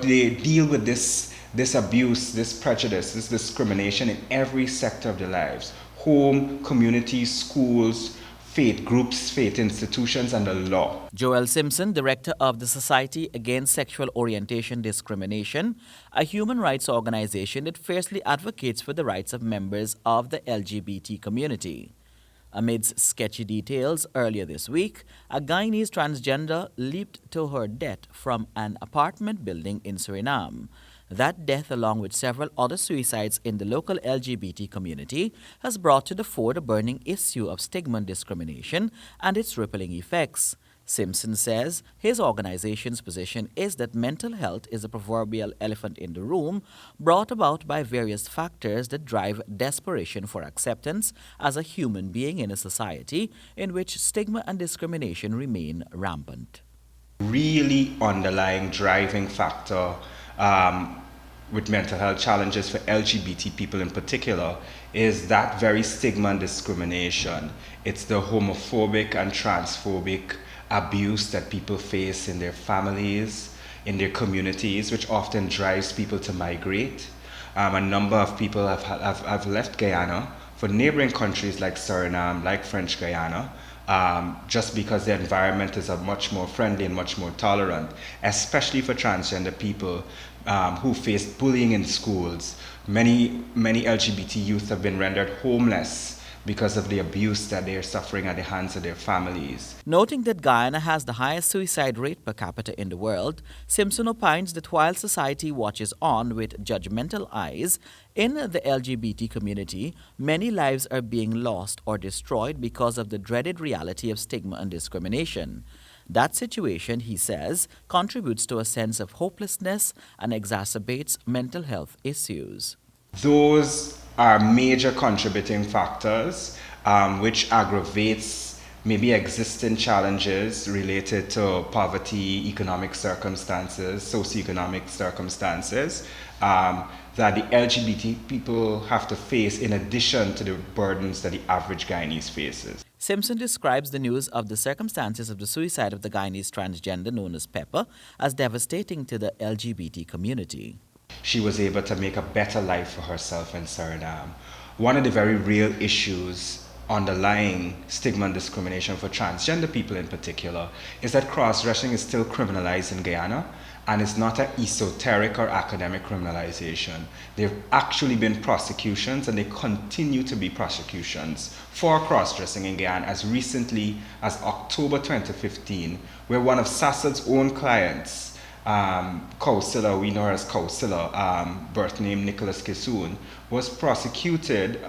They deal with this abuse, this prejudice, this discrimination in every sector of their lives: home, community, schools, faith groups, faith institutions, and the law. Joel Simpson, director of the Society Against Sexual Orientation Discrimination, a human rights organization that fiercely advocates for the rights of members of the LGBT community. Amidst sketchy details, earlier this week, a Guyanese transgender leaped to her death from an apartment building in Suriname. That death, along with several other suicides in the local LGBT community, has brought to the fore the burning issue of stigma and discrimination and its rippling effects. Simpson says his organization's position is that mental health is a proverbial elephant in the room, brought about by various factors that drive desperation for acceptance as a human being in a society in which stigma and discrimination remain rampant. Really underlying driving factor with mental health challenges for LGBT people in particular is that very stigma and discrimination. It's the homophobic and transphobic abuse that people face in their families, in their communities, which often drives people to migrate. A number of people have left Guyana for neighboring countries like Suriname, like French Guyana, just because the environment is a much more friendly and much more tolerant, especially for transgender people who face bullying in schools. Many LGBT youth have been rendered homeless because of the abuse that they are suffering at the hands of their families. Noting that Guyana has the highest suicide rate per capita in the world, Simpson opines that while society watches on with judgmental eyes, in the LGBT community, many lives are being lost or destroyed because of the dreaded reality of stigma and discrimination. That situation, he says, contributes to a sense of hopelessness and exacerbates mental health issues. Those are major contributing factors which aggravates maybe existing challenges related to poverty, economic circumstances, socioeconomic circumstances that the LGBT people have to face in addition to the burdens that the average Guyanese faces. Simpson describes the news of the circumstances of the suicide of the Guyanese transgender known as Pepper as devastating to the LGBT community. She was able to make a better life for herself in Suriname. One of the very real issues underlying stigma and discrimination for transgender people in particular is that cross-dressing is still criminalized in Guyana, and it's not an esoteric or academic criminalization. There have actually been prosecutions, and they continue to be prosecutions for cross-dressing in Guyana as recently as October 2015, where one of SASA's own clients, Kausila, we know her as Kausila, birth name Nicholas Kisoon, was prosecuted.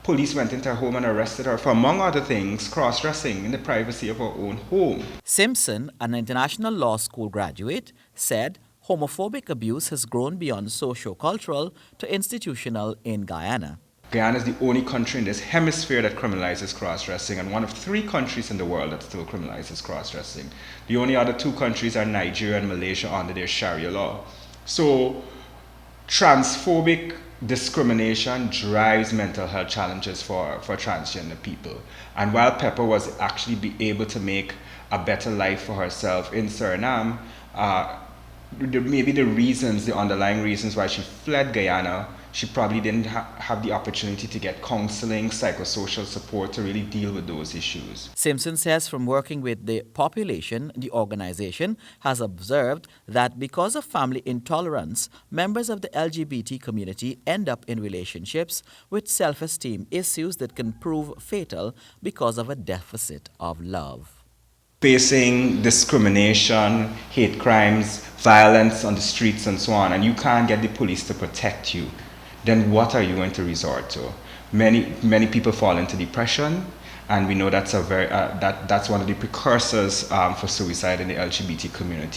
Police went into her home and arrested her for, among other things, cross-dressing in the privacy of her own home. Simpson, an international law school graduate, said homophobic abuse has grown beyond socio-cultural to institutional in Guyana. Guyana is the only country in this hemisphere that criminalizes cross-dressing, and one of 3 countries in the world that still criminalizes cross-dressing. The only other 2 countries are Nigeria and Malaysia under their Sharia law. So, transphobic discrimination drives mental health challenges for transgender people. And while Pepper was actually able to make a better life for herself in Suriname, maybe the underlying reasons why she fled Guyana, she probably didn't have the opportunity to get counseling, psychosocial support to really deal with those issues. Simpson says from working with the population, the organization has observed that because of family intolerance, members of the LGBT community end up in relationships with self-esteem issues that can prove fatal because of a deficit of love. Facing discrimination, hate crimes, violence on the streets and so on, and you can't get the police to protect you, then what are you going to resort to? Many people fall into depression, and we know that's one of the precursors for suicide in the LGBT community.